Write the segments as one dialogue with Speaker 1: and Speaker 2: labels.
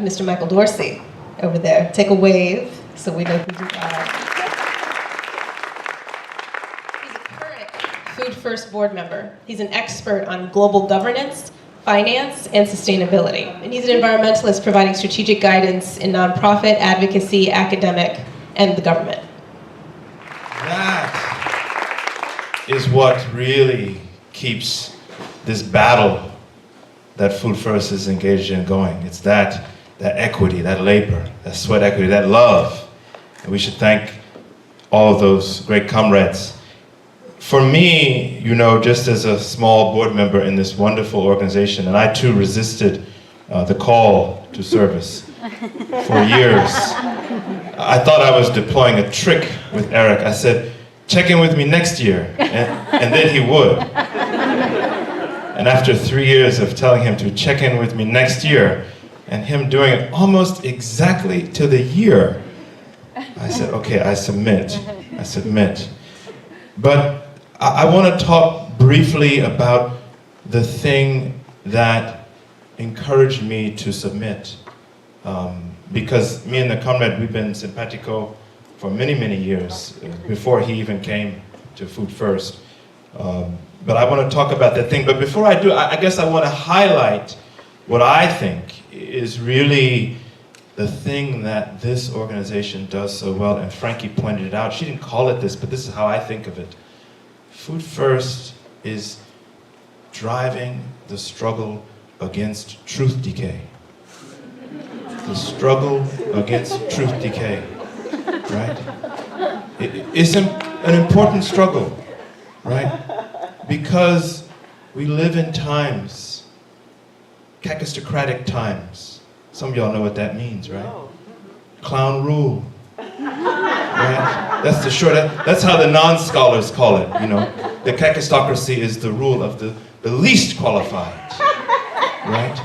Speaker 1: Mr. Michael Dorsey over there. Take a wave so we know who you are. He's a current Food First board member. He's an expert on global governance, finance, and sustainability. And he's an environmentalist providing strategic guidance in nonprofit, advocacy, academic, and the government.
Speaker 2: That is what really keeps this battle that Food First is engaged in going. It's that equity, that labor, that sweat equity, that love. And we should thank all of those great comrades. For me, you know, just as a small board member in this wonderful organization, and I too resisted the call to service for years. I thought I was deploying a trick with Eric. I said, check in with me next year, and then he would. And after 3 years of telling him to check in with me next year, and him doing it almost exactly to the year, I said, okay, I submit. But I want to talk briefly about the thing that encouraged me to submit. Because me and the comrade, we've been simpatico for many, many years, before he even came to Food First. But I want to talk about that thing. But before I do, I guess I want to highlight what I think is really the thing that this organization does so well. And Frankie pointed it out. She didn't call it this, but this is how I think of it. Food First is driving the struggle against truth decay. The struggle against truth decay, right? It's an important struggle, right? Because we live in times, kakistocratic times. Some of y'all know what that means, right? Clown rule, right? That's the short, that's how the non-scholars call it, you know. The kakistocracy is the rule of the least qualified, right?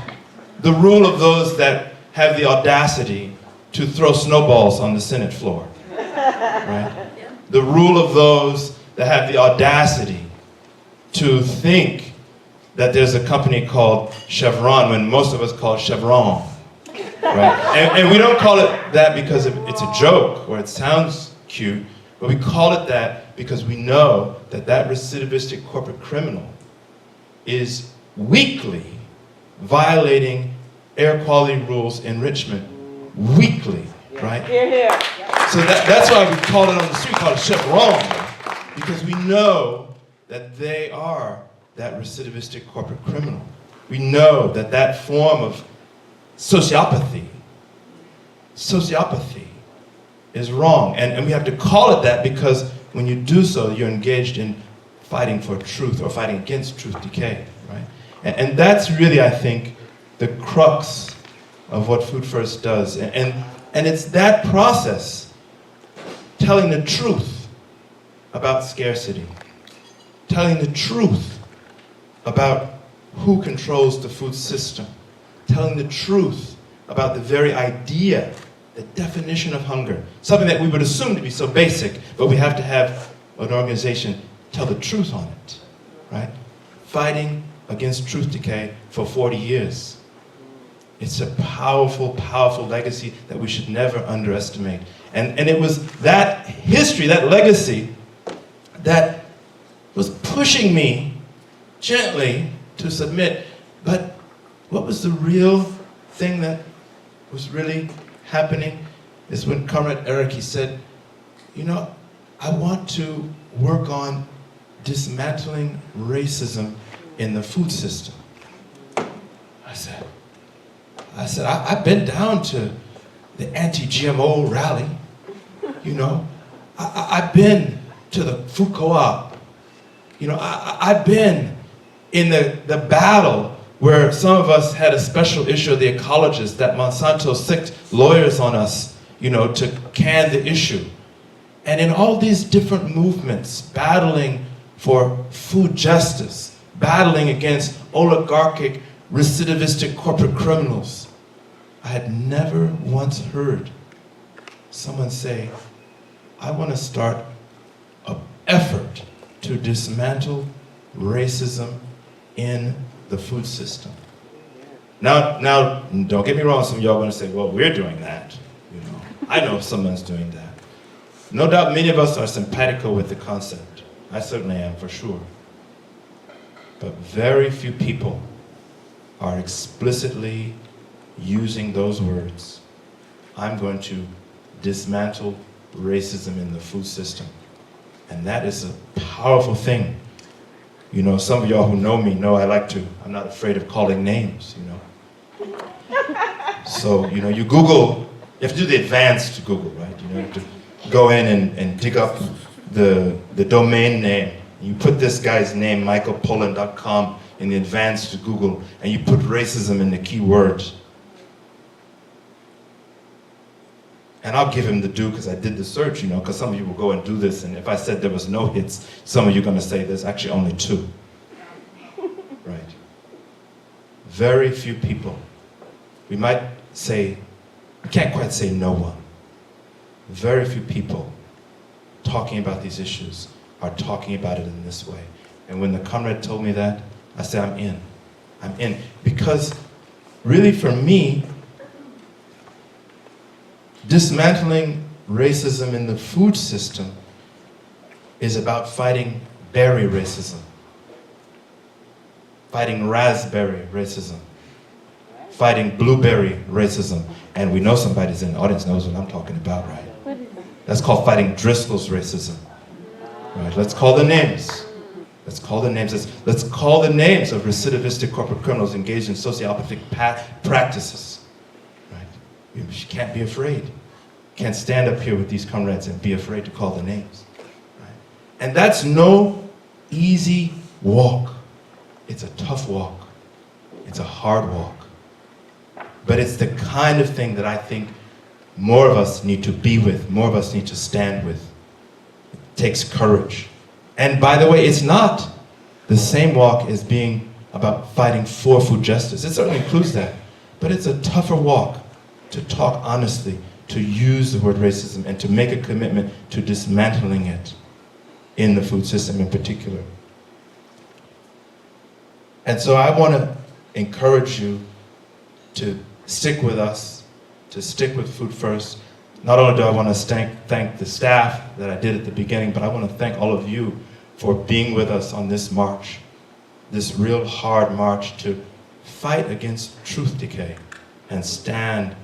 Speaker 2: The rule of those that have the audacity to throw snowballs on the Senate floor, right? The rule of those that have the audacity to think that there's a company called Chevron when most of us call it Chevron, right? And we don't call it that because it's a joke or it sounds cute, but we call it that because we know that that recidivistic corporate criminal is weekly violating air quality rules in Richmond, weekly, right? So that's why we call it on the street, call it Chevron, because we know that they are that recidivistic corporate criminal. We know that that form of sociopathy is wrong. And we have to call it that because when you do so, you're engaged in fighting for truth or fighting against truth decay, right? And that's really, I think, the crux of what Food First does. And it's that process, telling the truth about scarcity, telling the truth about who controls the food system, telling the truth about the very idea, the definition of hunger, something that we would assume to be so basic, but we have to have an organization tell the truth on it, right? Fighting against truth decay for 40 years. It's a powerful, powerful legacy that we should never underestimate. And it was that history, that legacy, that was pushing me gently to submit. But what was the real thing that was really happening is when Comrade Eric, he said, you know, I want to work on dismantling racism in the food system. I said, I've been down to the anti-GMO rally, you know. I've been to the food co-op. You know, I've been in the battle where some of us had a special issue of the ecologists, that Monsanto sicked lawyers on us, you know, to can the issue. And in all these different movements, battling for food justice, battling against oligarchic, recidivistic corporate criminals, I had never once heard someone say, I want to start an effort to dismantle racism in the food system. Now, don't get me wrong, some of y'all are going to say, well, we're doing that. You know, I know someone's doing that. No doubt many of us are simpatico with the concept. I certainly am, for sure. But very few people are explicitly using those words. I'm going to dismantle racism in the food system. And that is a powerful thing. You know, some of y'all who know me know I'm not afraid of calling names, you know. So, you know, you Google, you have to do the advanced Google, right? You know, you have to go in and dig up the domain name. You put this guy's name, michaelpollan.com, in the advanced Google, and you put racism in the keyword. And I'll give him the due because I did the search, you know, because some of you will go and do this, and if I said there was no hits, some of you are going to say there's actually only 2. Right. Very few people. We might say, we can't quite say no one. Very few people talking about these issues are talking about it in this way. And when the comrade told me that, I said, I'm in. I'm in. Because really for me, dismantling racism in the food system is about fighting berry racism, fighting raspberry racism, fighting blueberry racism. And we know somebody's in the audience knows what I'm talking about, right? That's called fighting Driscoll's racism. Right, let's call the names. Let's call the names. Let's call the names of recidivistic corporate criminals engaged in sociopathic practices. Right? You can't be afraid. You can't stand up here with these comrades and be afraid to call the names. Right? And that's no easy walk. It's a tough walk. It's a hard walk. But it's the kind of thing that I think more of us need to be with, more of us need to stand with. It takes courage. And by the way, it's not the same walk as being about fighting for food justice. It certainly includes that. But it's a tougher walk to talk honestly, to use the word racism, and to make a commitment to dismantling it in the food system in particular. And so I want to encourage you to stick with us, to stick with Food First. Not only do I want to thank the staff that I did at the beginning, but I want to thank all of you for being with us on this march, this real hard march to fight against truth decay and stand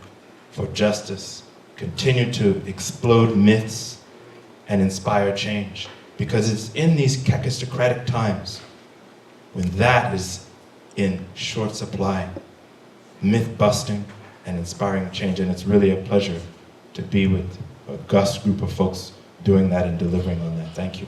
Speaker 2: for justice, continue to explode myths and inspire change. Because it's in these kakistocratic times when that is in short supply, myth busting and inspiring change. And it's really a pleasure to be with a august group of folks doing that and delivering on that. Thank you.